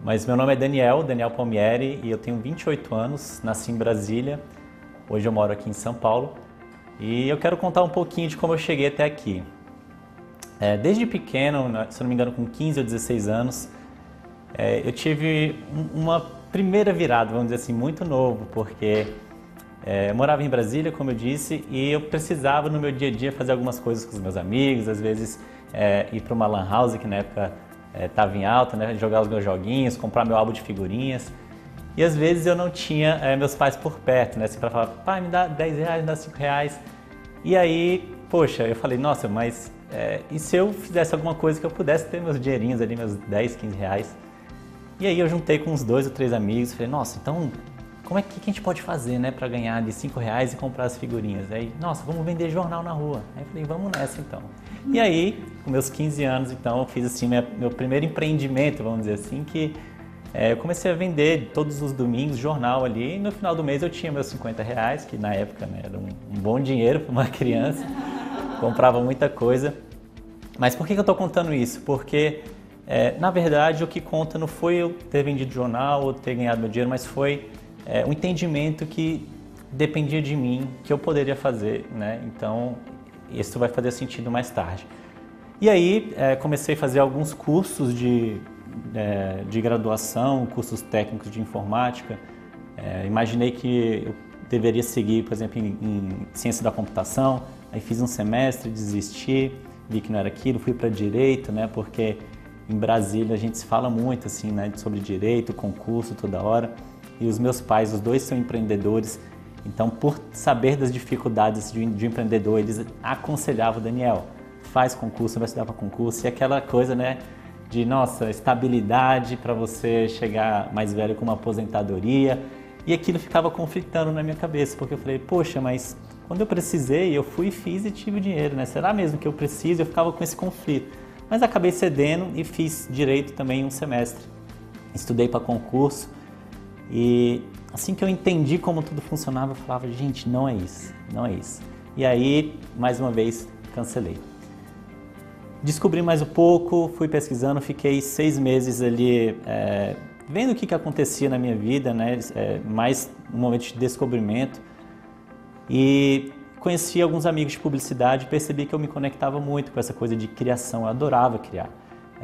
Mas meu nome é Daniel Palmieri, e eu tenho 28 anos, nasci em Brasília, hoje eu moro aqui em São Paulo, e eu quero contar um pouquinho de como eu cheguei até aqui. Desde pequeno, se não me engano com 15 ou 16 anos, eu tive uma primeira virada, vamos dizer assim, muito novo, porque eu morava em Brasília, como eu disse, e eu precisava no meu dia a dia fazer algumas coisas com os meus amigos, às vezes ir para uma lan house, que na época estava em alta, né, jogar os meus joguinhos, comprar meu álbum de figurinhas. E às vezes eu não tinha meus pais por perto, né, assim, para falar, pai, me dá 10 reais, me dá 5 reais. E aí, poxa, eu falei, nossa, mas e se eu fizesse alguma coisa que eu pudesse ter meus dinheirinhos ali, meus 10, 15 reais? E aí eu juntei com uns 2 ou 3 amigos e falei, nossa, então como é que a gente pode fazer, né, para ganhar de 5 reais e comprar as figurinhas? Aí, nossa, vamos vender jornal na rua. Aí eu falei, vamos nessa então. E aí, com meus 15 anos, então, eu fiz assim meu primeiro empreendimento, vamos dizer assim, que eu comecei a vender todos os domingos jornal ali, e no final do mês eu tinha meus 50 reais, que na época, né, era um bom dinheiro para uma criança, comprava muita coisa. Mas por que eu estou contando isso? Porque, na verdade, o que conta não foi eu ter vendido jornal ou ter ganhado meu dinheiro, mas foi um entendimento que dependia de mim, que eu poderia fazer, né? Então, isso vai fazer sentido mais tarde. E aí, comecei a fazer alguns cursos de graduação, cursos técnicos de informática. Imaginei que eu deveria seguir, por exemplo, em ciência da computação. Aí fiz um semestre, desisti, vi que não era aquilo, fui para direito, né? Porque em Brasília a gente se fala muito assim, né, sobre direito, concurso toda hora. E os meus pais, os dois são empreendedores, então por saber das dificuldades de empreendedor, eles aconselhavam, Daniel, faz concurso, vai estudar para concurso, e aquela coisa, né, de nossa, estabilidade para você chegar mais velho com uma aposentadoria, e aquilo ficava conflitando na minha cabeça, porque eu falei, poxa, mas quando eu precisei, eu fui, fiz e tive dinheiro, né, será mesmo que eu preciso? Eu ficava com esse conflito, mas acabei cedendo e fiz direito também um semestre, estudei para concurso. E assim que eu entendi como tudo funcionava, eu falava, gente, não é isso, não é isso. E aí, mais uma vez, cancelei. Descobri mais um pouco, fui pesquisando, fiquei 6 meses ali vendo o que acontecia na minha vida, né? Mais um momento de descobrimento. E conheci alguns amigos de publicidade e percebi que eu me conectava muito com essa coisa de criação, eu adorava criar.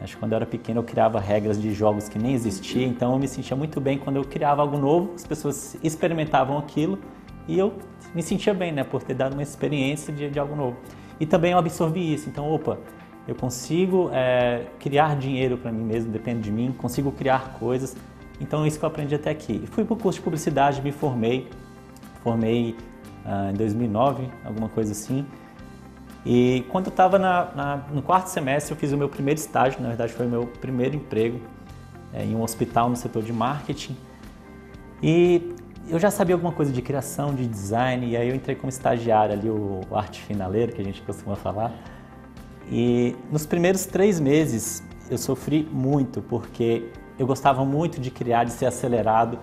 Acho que quando eu era pequeno eu criava regras de jogos que nem existiam, então eu me sentia muito bem quando eu criava algo novo, as pessoas experimentavam aquilo e eu me sentia bem, né, por ter dado uma experiência de algo novo. E também eu absorvi isso, então, opa, eu consigo criar dinheiro para mim mesmo, depende de mim, consigo criar coisas, então é isso que eu aprendi até aqui. Fui para o curso de publicidade, me formei em 2009, alguma coisa assim. E quando eu estava no 4º semestre, eu fiz o meu primeiro estágio, na verdade foi o meu primeiro emprego em um hospital no setor de marketing. E eu já sabia alguma coisa de criação, de design, e aí eu entrei como estagiário ali, o arte finaleiro, que a gente costuma falar. E nos primeiros 3 meses eu sofri muito, porque eu gostava muito de criar, de ser acelerado.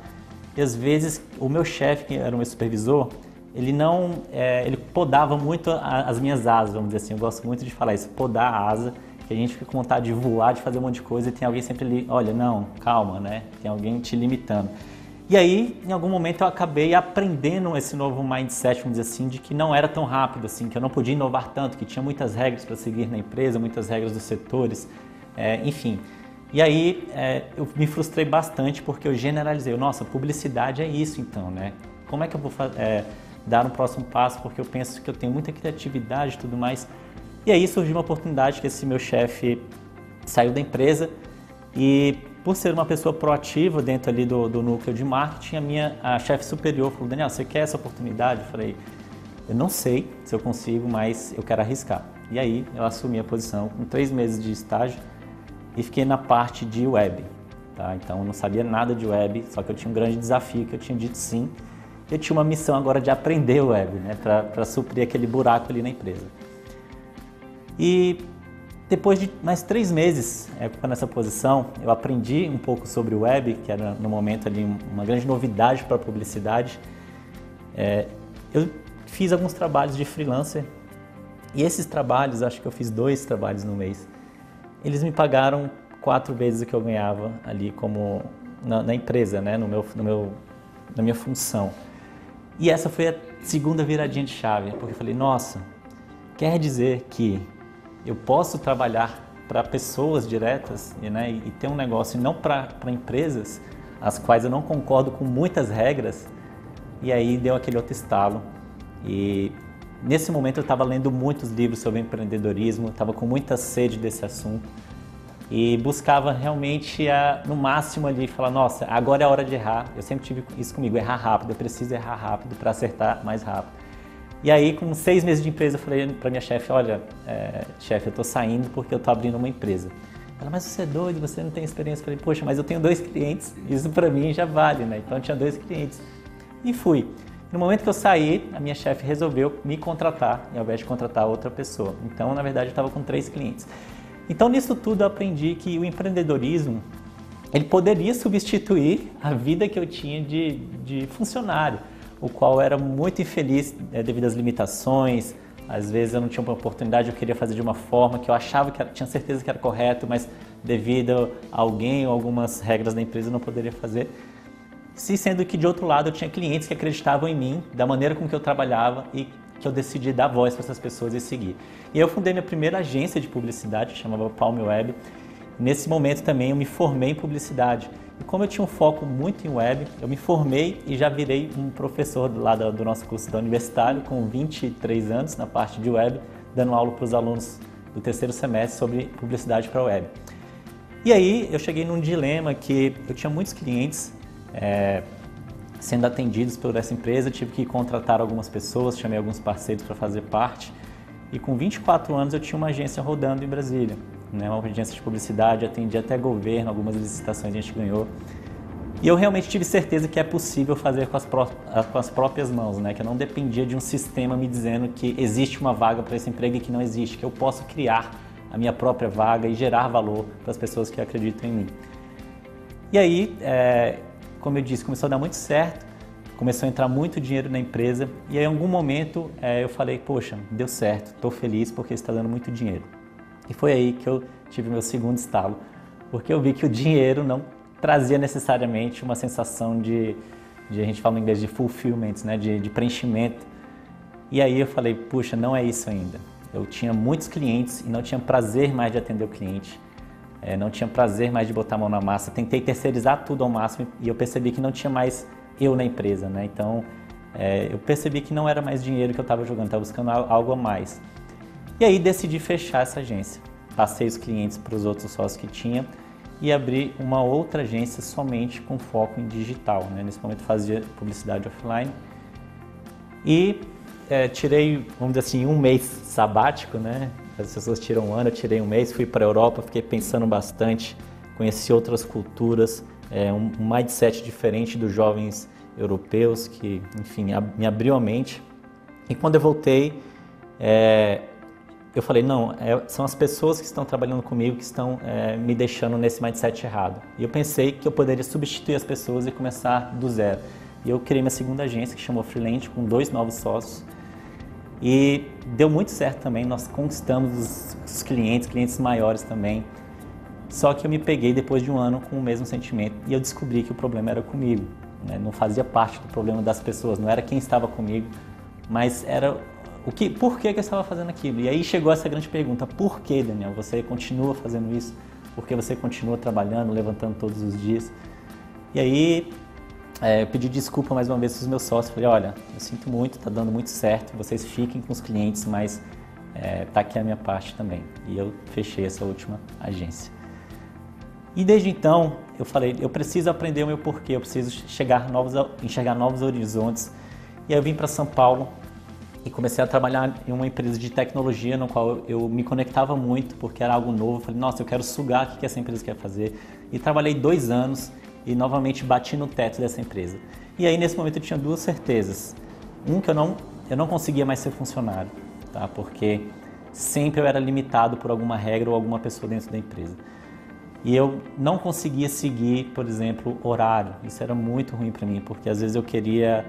E às vezes o meu chefe, que era o meu supervisor, ele podava muito as minhas asas, vamos dizer assim, eu gosto muito de falar isso, podar a asa, que a gente fica com vontade de voar, de fazer um monte de coisa e tem alguém sempre ali, olha, não, calma, né, tem alguém te limitando. E aí, em algum momento eu acabei aprendendo esse novo mindset, vamos dizer assim, de que não era tão rápido assim, que eu não podia inovar tanto, que tinha muitas regras para seguir na empresa, muitas regras dos setores, enfim. E aí eu me frustrei bastante porque eu generalizei, nossa, publicidade é isso então, né, como é que eu vou dar um próximo passo, porque eu penso que eu tenho muita criatividade e tudo mais. E aí surgiu uma oportunidade que esse meu chefe saiu da empresa e por ser uma pessoa proativa dentro ali do núcleo de marketing, a chefe superior falou, Daniel, você quer essa oportunidade? Eu falei, eu não sei se eu consigo, mas eu quero arriscar. E aí eu assumi a posição com 3 meses de estágio e fiquei na parte de web. Tá? Então eu não sabia nada de web, só que eu tinha um grande desafio que eu tinha dito sim. Eu tinha uma missão agora de aprender o web, né, para suprir aquele buraco ali na empresa. E depois de mais 3 meses nessa posição, eu aprendi um pouco sobre o web, que era no momento ali uma grande novidade para a publicidade. Eu fiz alguns trabalhos de freelancer e esses trabalhos, acho que eu fiz 2 trabalhos no mês, eles me pagaram 4 vezes o que eu ganhava ali como na empresa, né? Na minha função. E essa foi a segunda viradinha de chave, porque eu falei, nossa, quer dizer que eu posso trabalhar para pessoas diretas, né, e ter um negócio e não para empresas, as quais eu não concordo com muitas regras. E aí deu aquele outro estalo. E nesse momento eu estava lendo muitos livros sobre empreendedorismo, estava com muita sede desse assunto e buscava realmente, no máximo ali, falar, nossa, agora é a hora de errar. Eu sempre tive isso comigo, errar rápido, eu preciso errar rápido para acertar mais rápido. E aí, com 6 meses de empresa, eu falei para minha chefe, olha, chefe, eu estou saindo porque eu estou abrindo uma empresa. Ela, mas você é doido, você não tem experiência. Eu falei, poxa, mas eu tenho 2 clientes, isso para mim já vale, né? Então eu tinha 2 clientes. E fui. No momento que eu saí, a minha chefe resolveu me contratar, ao invés de contratar outra pessoa. Então, na verdade, eu estava com 3 clientes. Então, nisso tudo, eu aprendi que o empreendedorismo, ele poderia substituir a vida que eu tinha de funcionário, o qual era muito infeliz devido às limitações. Às vezes eu não tinha uma oportunidade, eu queria fazer de uma forma que eu achava que tinha certeza que era correto, mas devido a alguém ou algumas regras da empresa eu não poderia fazer. Sendo que de outro lado eu tinha clientes que acreditavam em mim, da maneira com que eu trabalhava e que eu decidi dar voz para essas pessoas e seguir. E eu fundei minha primeira agência de publicidade, que chamava Palm Web. Nesse momento também eu me formei em publicidade. E como eu tinha um foco muito em web, eu me formei e já virei um professor lá do nosso curso da universitário, com 23 anos na parte de web, dando aula para os alunos do 3º semestre sobre publicidade para web. E aí eu cheguei num dilema que eu tinha muitos clientes sendo atendidos por essa empresa, tive que contratar algumas pessoas, chamei alguns parceiros para fazer parte. E com 24 anos eu tinha uma agência rodando em Brasília, né? Uma agência de publicidade, atendia até governo, algumas licitações a gente ganhou. E eu realmente tive certeza que é possível fazer com as próprias mãos, né? Que eu não dependia de um sistema me dizendo que existe uma vaga para esse emprego e que não existe, que eu posso criar a minha própria vaga e gerar valor para as pessoas que acreditam em mim. E aí, como eu disse, começou a dar muito certo, começou a entrar muito dinheiro na empresa e aí, em algum momento eu falei, poxa, deu certo, estou feliz porque está dando muito dinheiro. E foi aí que eu tive meu segundo estalo, porque eu vi que o dinheiro não trazia necessariamente uma sensação a gente fala em inglês de fulfillment, né? de preenchimento. E aí eu falei, puxa, não é isso ainda. Eu tinha muitos clientes e não tinha prazer mais de atender o cliente. Não tinha prazer mais de botar a mão na massa, tentei terceirizar tudo ao máximo e eu percebi que não tinha mais eu na empresa, né? Então eu percebi que não era mais dinheiro que eu estava jogando, estava buscando algo a mais. E aí decidi fechar essa agência, passei os clientes para os outros sócios que tinha e abri uma outra agência somente com foco em digital, né? Nesse momento fazia publicidade offline e tirei, vamos dizer assim, um mês sabático, né? As pessoas tiram um ano, eu tirei um mês, fui para a Europa, fiquei pensando bastante, conheci outras culturas, um mindset diferente dos jovens europeus, que, enfim, me abriu a mente. E quando eu voltei, eu falei, não, são as pessoas que estão trabalhando comigo que estão me deixando nesse mindset errado. E eu pensei que eu poderia substituir as pessoas e começar do zero. E eu criei minha segunda agência, que chamou Freelance, com 2 novos sócios. E deu muito certo também, nós conquistamos os clientes maiores também. Só que eu me peguei depois de um ano com o mesmo sentimento e eu descobri que o problema era comigo, né? Não fazia parte do problema das pessoas, não era quem estava comigo, mas era por que eu estava fazendo aquilo. E aí chegou essa grande pergunta, por que, Daniel, você continua fazendo isso? Por que você continua trabalhando, levantando todos os dias? E aí eu pedi desculpa mais uma vez para os meus sócios, falei, olha, eu sinto muito, está dando muito certo, vocês fiquem com os clientes, mas tá aqui a minha parte também. E eu fechei essa última agência. E desde então, eu falei, eu preciso aprender o meu porquê, eu preciso enxergar novos horizontes. E aí eu vim para São Paulo e comecei a trabalhar em uma empresa de tecnologia, no qual eu me conectava muito, porque era algo novo. Eu falei, nossa, eu quero sugar o que essa empresa quer fazer. E trabalhei 2 anos e novamente bati no teto dessa empresa. E aí, nesse momento, eu tinha 2 certezas. Que eu não conseguia mais ser funcionário, tá? Porque sempre eu era limitado por alguma regra ou alguma pessoa dentro da empresa. E eu não conseguia seguir, por exemplo, horário. Isso era muito ruim para mim, porque às vezes eu queria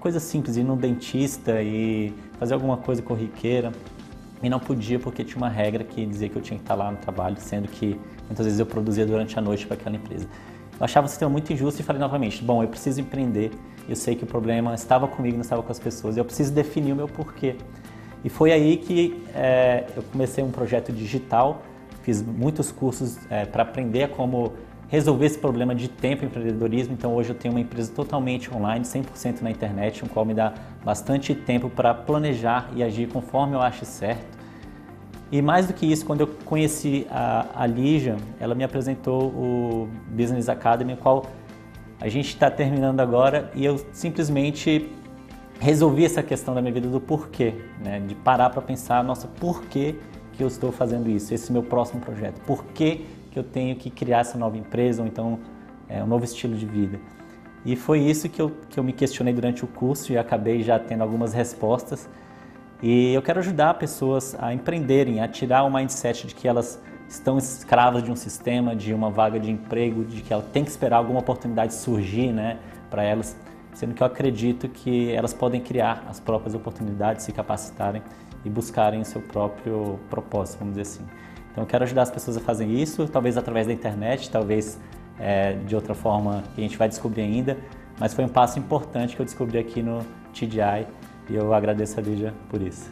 coisa simples, ir no dentista e fazer alguma coisa corriqueira e não podia porque tinha uma regra que dizia que eu tinha que estar lá no trabalho, sendo que muitas vezes eu produzia durante a noite para aquela empresa. Eu achava o sistema muito injusto e falei novamente, bom, eu preciso empreender, eu sei que o problema estava comigo, não estava com as pessoas, eu preciso definir o meu porquê. E foi aí que eu comecei um projeto digital, fiz muitos cursos para aprender como resolver esse problema de tempo em empreendedorismo. Então hoje eu tenho uma empresa totalmente online, 100% na internet, o qual me dá bastante tempo para planejar e agir conforme eu acho certo. E mais do que isso, quando eu conheci a Lígia, ela me apresentou o Business Academy, o qual a gente está terminando agora, e eu simplesmente resolvi essa questão da minha vida do porquê, né? De parar para pensar, nossa, por que eu estou fazendo isso, esse meu próximo projeto, por que eu tenho que criar essa nova empresa ou então um novo estilo de vida. E foi isso que eu me questionei durante o curso e acabei já tendo algumas respostas. E eu quero ajudar pessoas a empreenderem, a tirar o mindset de que elas estão escravas de um sistema, de uma vaga de emprego, de que ela tem que esperar alguma oportunidade surgir, né, para elas, sendo que eu acredito que elas podem criar as próprias oportunidades, se capacitarem e buscarem o seu próprio propósito, vamos dizer assim. Então eu quero ajudar as pessoas a fazerem isso, talvez através da internet, talvez de outra forma que a gente vai descobrir ainda, mas foi um passo importante que eu descobri aqui no TDI e eu agradeço a Lígia por isso.